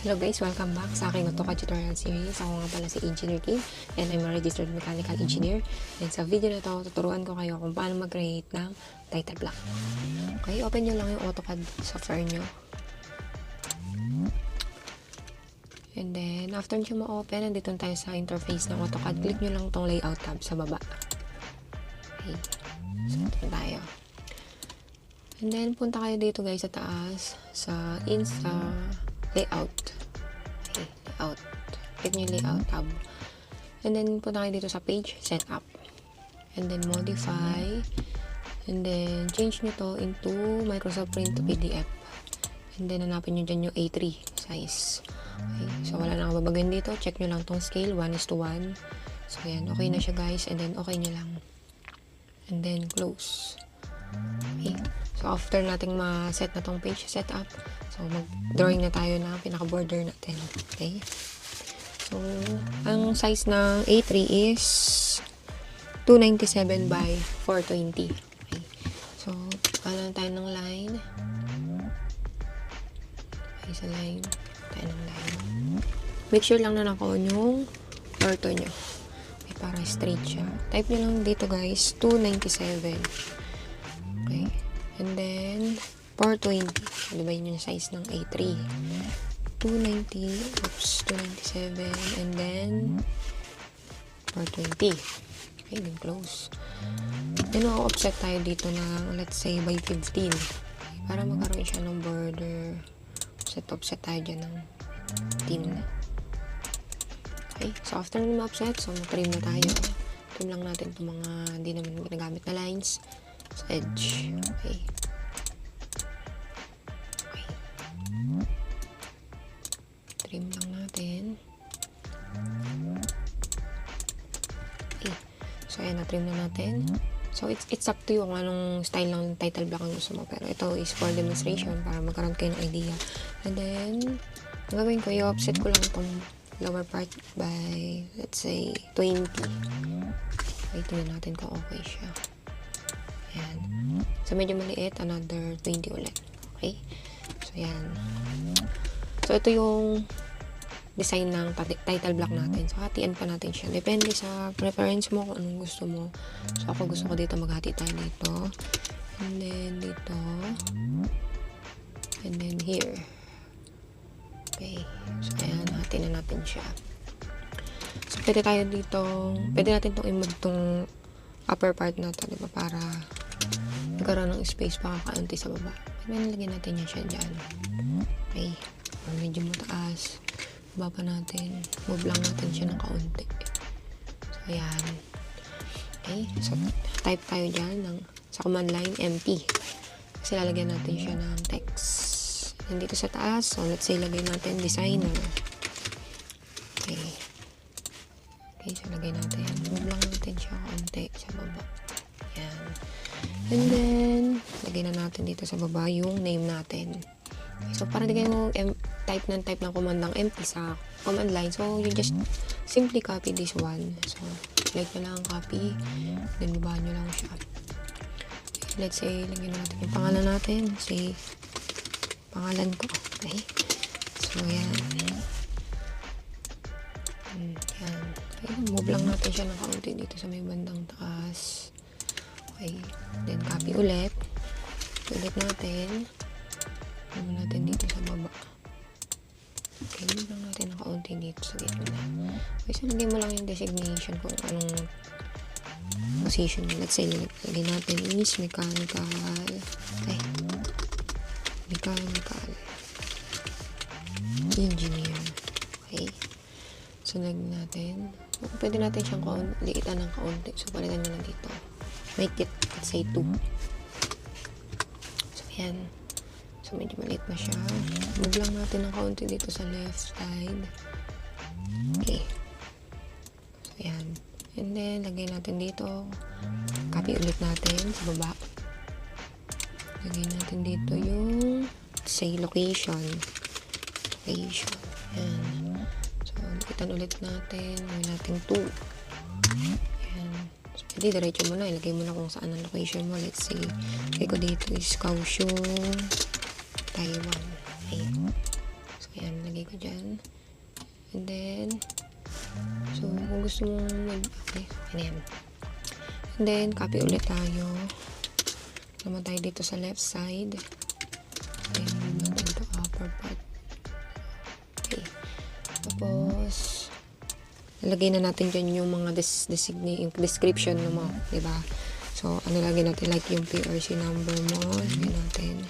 Hello guys, welcome back sa aking AutoCAD tutorial series. Ako nga pala si Engineer Kim and I'm a registered mechanical engineer. And sa video na to, tuturuan ko kayo kung paano mag-create ng title block. Okay, open nyo lang yung AutoCAD software nyo. And then, after nyo ma-open, nandito tayo sa interface ng AutoCAD. Click nyo lang tong layout tab sa baba. Okay, so ito tayo. And then, punta kayo dito guys sa taas, sa layout. Okay, layout. Click nyo yung layout tab. And then, punta kayo dito sa page setup. And then, modify. And then, change nyo to into Microsoft Print to PDF. And then, hanapin nyo dyan yung A3 size. Okay, so wala na akong babagawin dito. Check nyo lang tong scale, 1:1. So, yan. Okay na siya guys. And then, okay nyo lang. And then, close. Okay. So, after nating ma-set na tong page setup, so, mag-drawing na tayo ng pinaka-border natin. Okay? So, ang size ng A3 is 297 by 420. Okay? So, pala na tayo ng line. Okay, sa line. Tayo ng line. Make sure lang na naka-on yung ortho nyo. Okay, para straight siya. Type nyo lang dito guys, 297. Okay? And then, 420. Diba yun yung size ng A3. 297. And then, 420. Okay, then close. Then, offset tayo dito ng, let's say, by 15. Okay, para magkaroon siya ng border. Offset tayo dyan ng 10. Okay, so after na ma-offset, so trim na tayo. Trim lang natin itong mga hindi naman ginagamit na lines. So, edge. Okay. Okay. Trim lang natin. Okay. So, ayan, na-trim na natin. So, it's up to you kung anong style ng title block ang gusto mo. Pero ito is for demonstration para magkaroon kayo ng idea. And then, ang gagawin ko, i-offset ko lang itong lower part by, let's say, 20. Okay, tingnan natin kung okay siya. Ayan. So, medyo maliit. Another 20 ulit. Okay? So, ayan. So, ito yung design ng title block natin. So, hatian pa natin siya. Depende sa preference mo kung anong gusto mo. So, ako gusto ko dito maghati tayo dito. And then, dito. And then, here. Okay. So, ayan. Hati na natin siya. So, pwede tayo dito. Pwede natin itong i-move itong upper part na ito, diba? Para nagkaroon ng space pa kakaunti sa baba. May nalagyan natin yan siya dyan. Okay. Medyo mataas. Baba natin. Move lang natin siya ng kaunti. So, ayan. Okay. So, type tayo dyan ng, sa command line, MP. Kasi lalagyan natin siya ng text. And dito sa taas, so let's say lagay natin designer. Okay. Okay, so lagay natin. Move lang natin siya kaunti sa baba. Ayan. And then, lagay na natin dito sa baba yung name natin. Okay, so, para di kayo type ng command ng MP sa command line. So, you just simply copy this one. So, like nyo lang copy. Then, babahan nyo lang siya. Okay, let's say, lagyan natin yung pangalan natin. Say, pangalan ko. Okay. So, ayan. Ayan. Okay, move lang natin siya ng kaunti dito sa may bandang taas. Okay. Then, copy ulit. Ulit natin. Move natin dito sa baba. Okay, move lang natin ng kaunti dito sa gitna. Okay, so lagay mo lang yung designation kung anong position. Let's say, lagay natin is mechanical. Okay. Mechanical engineer. Okay. So, lagyan natin. Pwede natin siyang liitan ng kaunti. So, palitan nyo lang dito. Make it, let's say, 2. So, ayan. So, medyo maliit na siya. Move lang natin ng kaunti dito sa left side. Okay. So, ayan. And then, lagay natin dito. Copy ulit natin sa baba. Lagay natin dito yung, say, location. Location. Ayan. So, likitan ulit natin. Lagay natin 2. Ayan. So, pwede diretso mo na. Ilagay mo na kung saan ang location mo. Let's say, lagay ko dito is Kaohsiung, Taiwan. Ayan. So, ayan. Lagay Lagay ko dyan. And then, so, kung gusto mong okay na yan. And then, copy ulit tayo. Naman tayo dito sa left side. Then, naman dito upper part. Okay. Tapos, lalagay na natin dyan yung mga yung description mo, diba? So, ano lagay natin? Like yung PRC number mo. Lagay natin.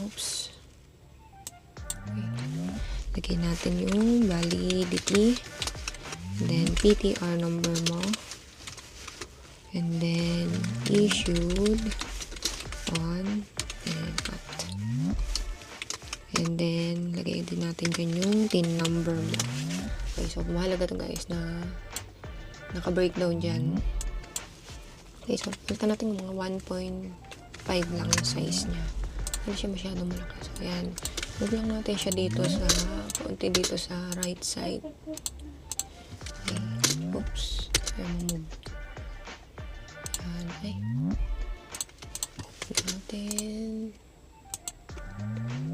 Oops. Okay. Lagay natin yung validity. And then, PTR number mo. And then, issued on and at. And then, lagay din natin dyan yung TIN number mo. Okay, so mahalaga to guys na naka-breakdown dyan. Okay, so palitan natin yung mga 1.5 lang yung size niya. Hindi siya masyadong malaki. So, ayan. Move lang natin siya dito sa, konti dito sa right side. Okay. Oops. Ayan, move. Ayan. Ay. Move natin.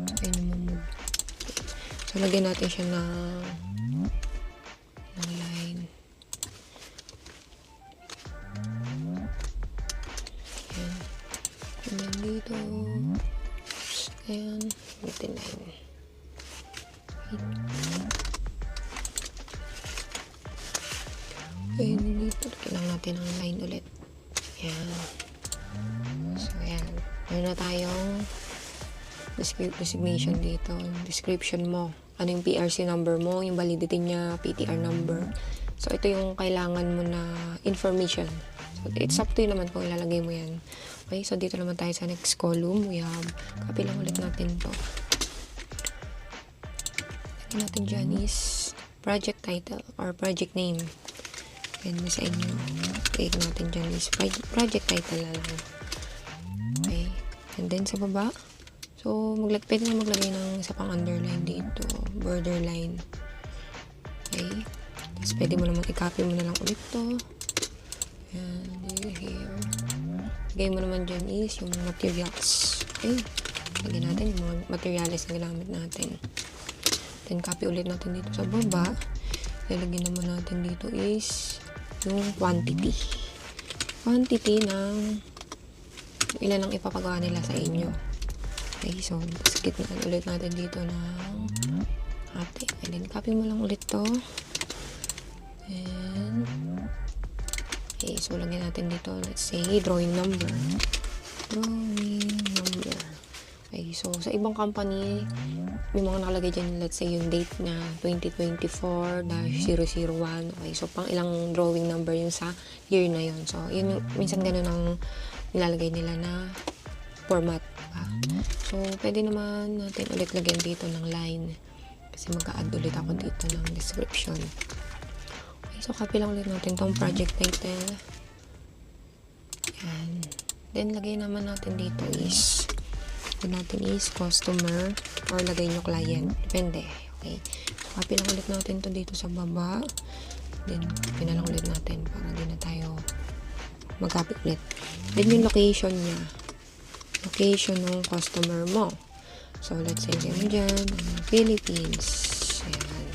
So, ayan yung move. Okay. So, lagyan natin siya ng line. Ayan. And then dito. Ayan. 89. Ayan. Dito. Kailangan natin ang line ulit. Ayan. So, ayan. Meron na tayong designation dito. Description mo. Ano yung PRC number mo, yung validity niya, PTR number. So, ito yung kailangan mo na information. So, it's up to you naman kung ilalagay mo yan. Okay, so dito naman tayo sa next column. We have, copy lang ulit natin to. Lagyan natin dyan is project title or project name. And sa inyo, lagyan natin dyan is project title na lang. Okay, and then sa baba, so, pwede na maglagay ng isa pang underline dito. Borderline. Okay. Tapos, pwede mo naman i-copy mo na lang ulit to. Ayan. Here. Lagay mo naman dyan is yung materials. Okay. Lagyan natin yung mga materials na ginamit natin. Then, copy ulit natin dito sa baba. Lalagyan naman natin dito is yung quantity. Quantity ng ilan ang ipapagawa nila sa inyo. Okay, so, skip na ulit natin dito ng ate. And then, copy mo lang ulit to. And, okay, so, lagyan natin dito, let's say, drawing number. Drawing number. Okay, so, sa ibang company, may mga nakalagay dyan, let's say, yung date na 2024-001. Okay, so, pang ilang drawing number yun sa year na yun. So, yun, minsan ganun ang nilalagay nila na format. So, pwede naman natin ulit lagyan dito ng line. Kasi mag-a-add ulit ako dito ng description. Okay, so copy lang ulit natin tong project title. Yan. Then, lagay naman natin dito is customer or lagay nyo client. Depende. Okay. So, copy lang ulit natin to dito sa baba. Then, copy na lang ulit natin para di na tayo mag-copy ulit. Then, yung location niya. Location ng customer mo. So, let's say mo dyan, Philippines. Ayan.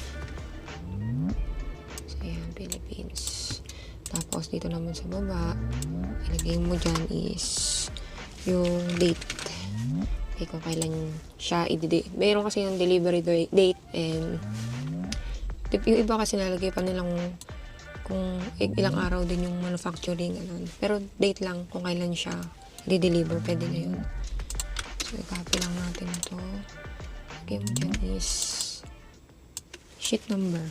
So, ayan, Philippines. Tapos, dito naman sa baba, ilagay mo dyan is yung date. Okay, kung kailan siya i-date. Mayroon kasi yung delivery date and yung iba kasi nalagay pa nilang kung ilang araw din yung manufacturing. Ganun. Pero date lang kung kailan siya di-deliver, pwede na yun. So, i-copy lang natin ito. Okay, mo dyan is sheet number.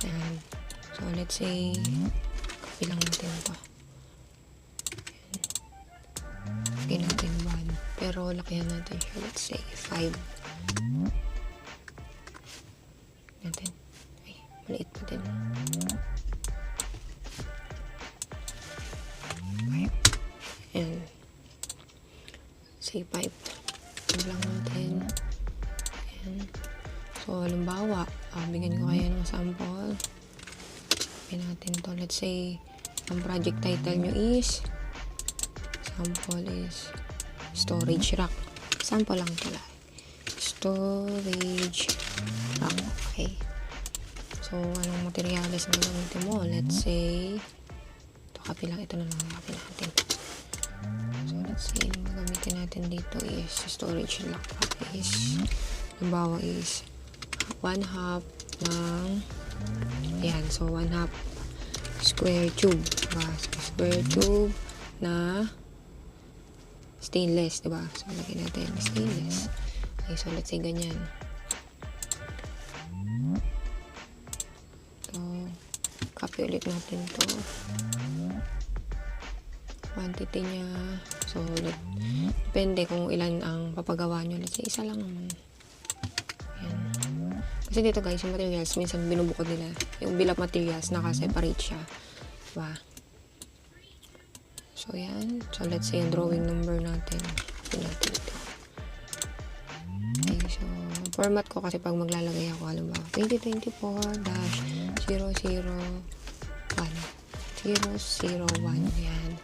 Ayan. So, let's say copy lang natin ito. Lagyan natin 1. Pero, lakihan natin siya. Let's say 5. Natin. Ay, maliit pa din. And say 5. Ito lang natin. Ayan. So, halimbawa, bigyan ko kayo ng sample. Bigyan natin to. Let's say, ang project title nyo is sample is storage rack. Sample lang pala. Storage lang. Okay. So, anong materials na gamitin mo? Let's say, ito, copy lang. Ito na lang copy natin. So, let's say, ang gagamitin natin dito is storage lock is, halimbawa is 1/2 ng, ayan, so 1/2 square tube, diba? So, square tube na stainless, diba? So, lagyan natin stainless. Okay, so let's say ganyan. So, copy ulit natin to. Quantity niya. So, depende kung ilan ang papagawa nyo. Let's say, isa lang naman. Ayan. Kasi dito guys, yung materials, minsan binubukod nila. Yung bill of materials, naka-separate siya. Diba? So, yan. So, let's say, yung drawing number natin. Copy natin ito. Okay, so, format ko kasi pag maglalagay ako, alam ba, 2024-001. Yan.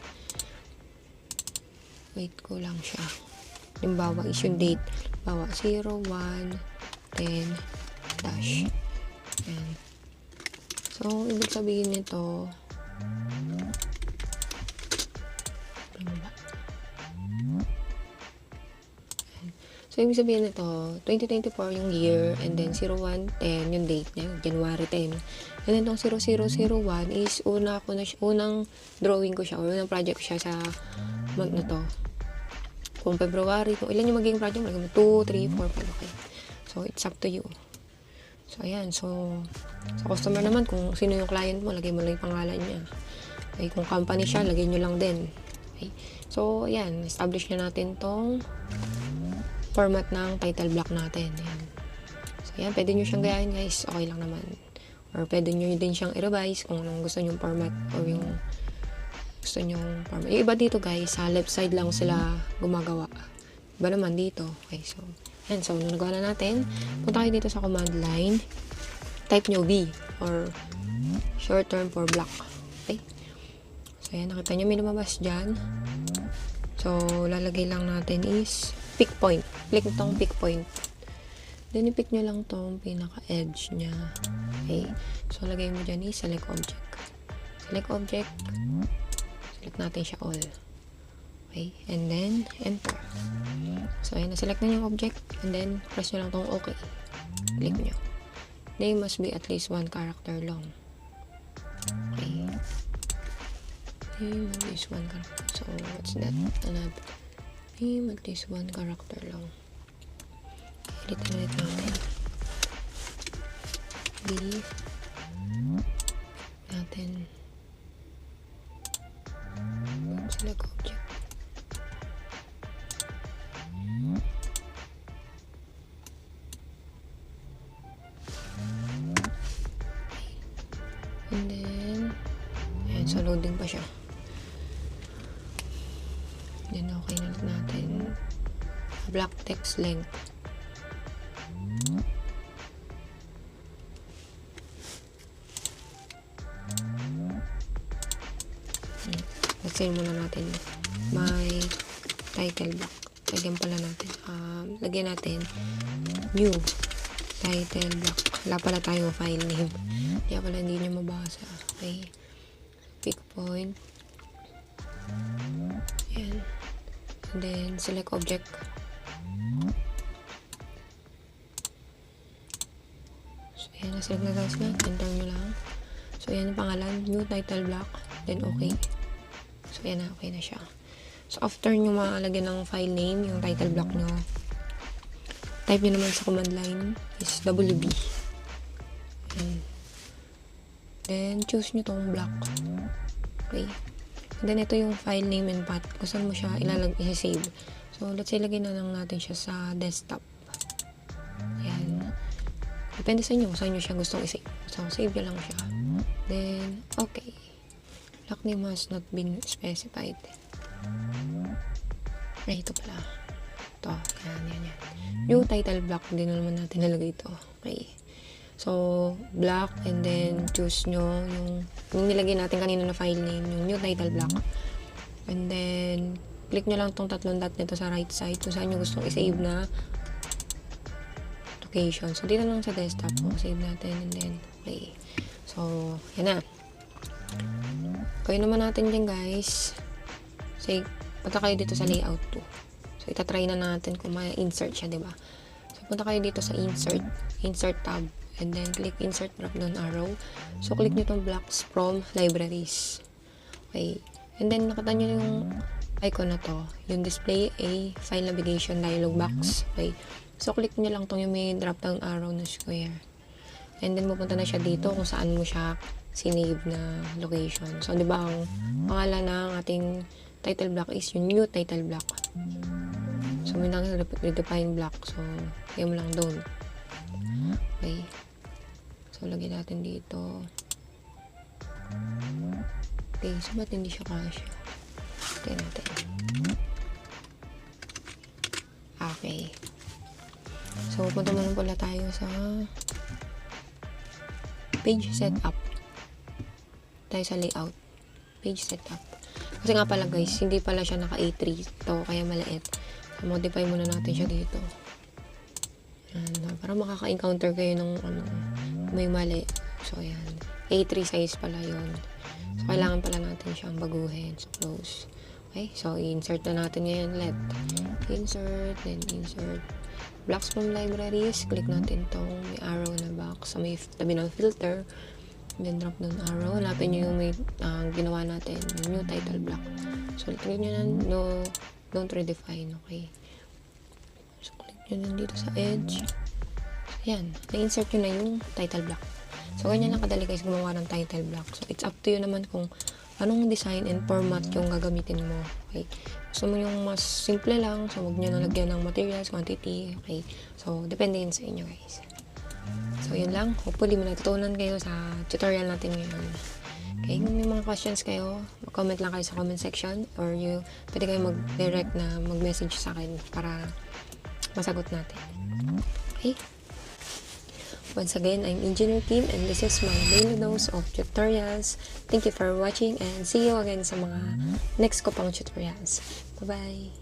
Wait ko lang siya. Halimbawa is yung date. Halimbawa 01-10 dash. Yan. So, ibig sabihin nito, so, ibig sabihin nito, 2024 yung year, and then 01-10 yung date niya, January 10. And then, itong 0001 is unang drawing ko siya, or unang project ko siya sa month na to. Kung February, kung ilan yung magiging project, magiging 2, 3, 4, 5, okay. So, it's up to you. So, ayan. So, sa customer naman, kung sino yung client mo, lagay mo lang yung pangalan niya. Okay, kung company siya, lagay nyo lang din. Okay. So, ayan. Establish na natin tong format ng title block natin. Ayan. So, ayan. Pwede nyo siyang gayahin, guys. Okay lang naman. Or pwede nyo din siyang i-revise kung anong gusto nyo format or yung gusto nyo format. Yung iba dito, guys, sa left side lang sila gumagawa. Iba naman dito. Okay, so, ayan. So, nung nagawa na natin, punta kayo dito sa command line. Type nyo V or short term for block. Okay? So, ayan. Nakita nyo may lumabas dyan. So, lalagay lang natin is pick point. Click itong pick point. Then, i-pick nyo lang itong pinaka-edge nya. Okay? So, lagay mo dyan is select object. Select object. Select natin siya all. Okay? And then, enter. So, ayan. Na-select na yung object. And then, press nyo lang itong OK. Click nyo. Name must be at least 1 character long. Okay? Name at least 1 character. So, what's that? Another. Name at least 1 character long. Ulit natin. B. Natin. Select object. And then, ayan, so loading pa siya. Then, okay na natin. Black text length. Let's say muna natin my title block. Lagyan pala natin. Lagyan natin new title block. Wala pala tayo file name. Kaya pala hindi nyo mabasa. Okay. Pick point. Ayan. And then, select object. So, ayan. Na-select na guys na. Enter nyo lang. So, ayan yung pangalan. New title block. Then, okay. So, ayan na. Okay na siya. So, after nyo makalagyan ng file name, yung title block nyo, type nyo naman sa command line is WB. Ayan. Then, choose nyo tong block. Okay. And then, ito yung file name and path. Kung saan mo siya i-save. So, let's say, lagyan na lang natin siya sa desktop. Ayan. Depende sa inyo kung saan nyo siya gustong i-save. So, save nyo lang siya. Then, okay. Block name has not been specified. Ay, ito pala. Ito. Yan. New title block. Hindi na naman natin nalagay ito. Okay. So, block, and then choose nyo yung nilagay natin kanina na file name, yung new title block. And then, click nyo lang tong tatlong dot nito sa right side kung saan nyo gustong i-save na location. So, dito lang sa desktop ko. Save natin and then, okay. So, yan na. Gawin naman natin dyan, guys. Say, punta kayo dito sa layout 2. So, itatry na natin kung ma-insert siya, diba? So, punta kayo dito sa insert tab. And then, click insert drop down arrow. So, click nyo itong blocks from libraries. Okay. And then, nakita nyo yung icon na to. Yung display a file navigation dialog box. Okay. So, click nyo lang itong yung may drop down arrow na square. And then, pupunta na siya dito kung saan mo siya sinave na location. So, di ba, ang pangalan ng ating title block is yung new title block. So, may nang redefine block. So, kaya mo lang doon. Okay. So, lagyan natin dito. Okay. So, ba't hindi siya kasya? Tignan natin. Okay. So, punta mo lang pala tayo sa page setup. Tayo sa layout. Page setup. Kasi nga pala guys, hindi pala siya naka A3 to, kaya maliit. So, modify muna natin siya dito. Yan, para makaka-encounter kayo ng may mali. So, ayan. A3 size pala yon. So, kailangan pala natin siyang baguhin. So, close. Okay, so insert na natin ngayon. Let insert, then insert blocks from libraries. Click natin tong may arrow na box sa may tabi ng filter. Then drop down arrow. Hanapin nyo yung may ginawa natin, yung new title block. So, click nyo na no, don't redefine. Okay. So, click nyo na dito sa edge. Ayan, na-insert nyo na yung title block. So, ganyan lang kadali guys gumawa ng title block. So, it's up to you naman kung anong design and format yung gagamitin mo. Okay. Gusto mo yung mas simple lang. So, huwag nyo nalagyan ng materials, quantity. Okay. So, depende yun sa inyo guys. So, yun lang. Hopefully, may natutunan kayo sa tutorial natin ngayon. Okay. Kung may mga questions kayo, mag-comment lang kayo sa comment section. Or pwede kayo mag-direct na mag-message sa akin para masagot natin. Okay. Once again, I'm Engineer Kim and this is my daily dose of tutorials. Thank you for watching and see you again sa mga next ko pang tutorials. Bye-bye!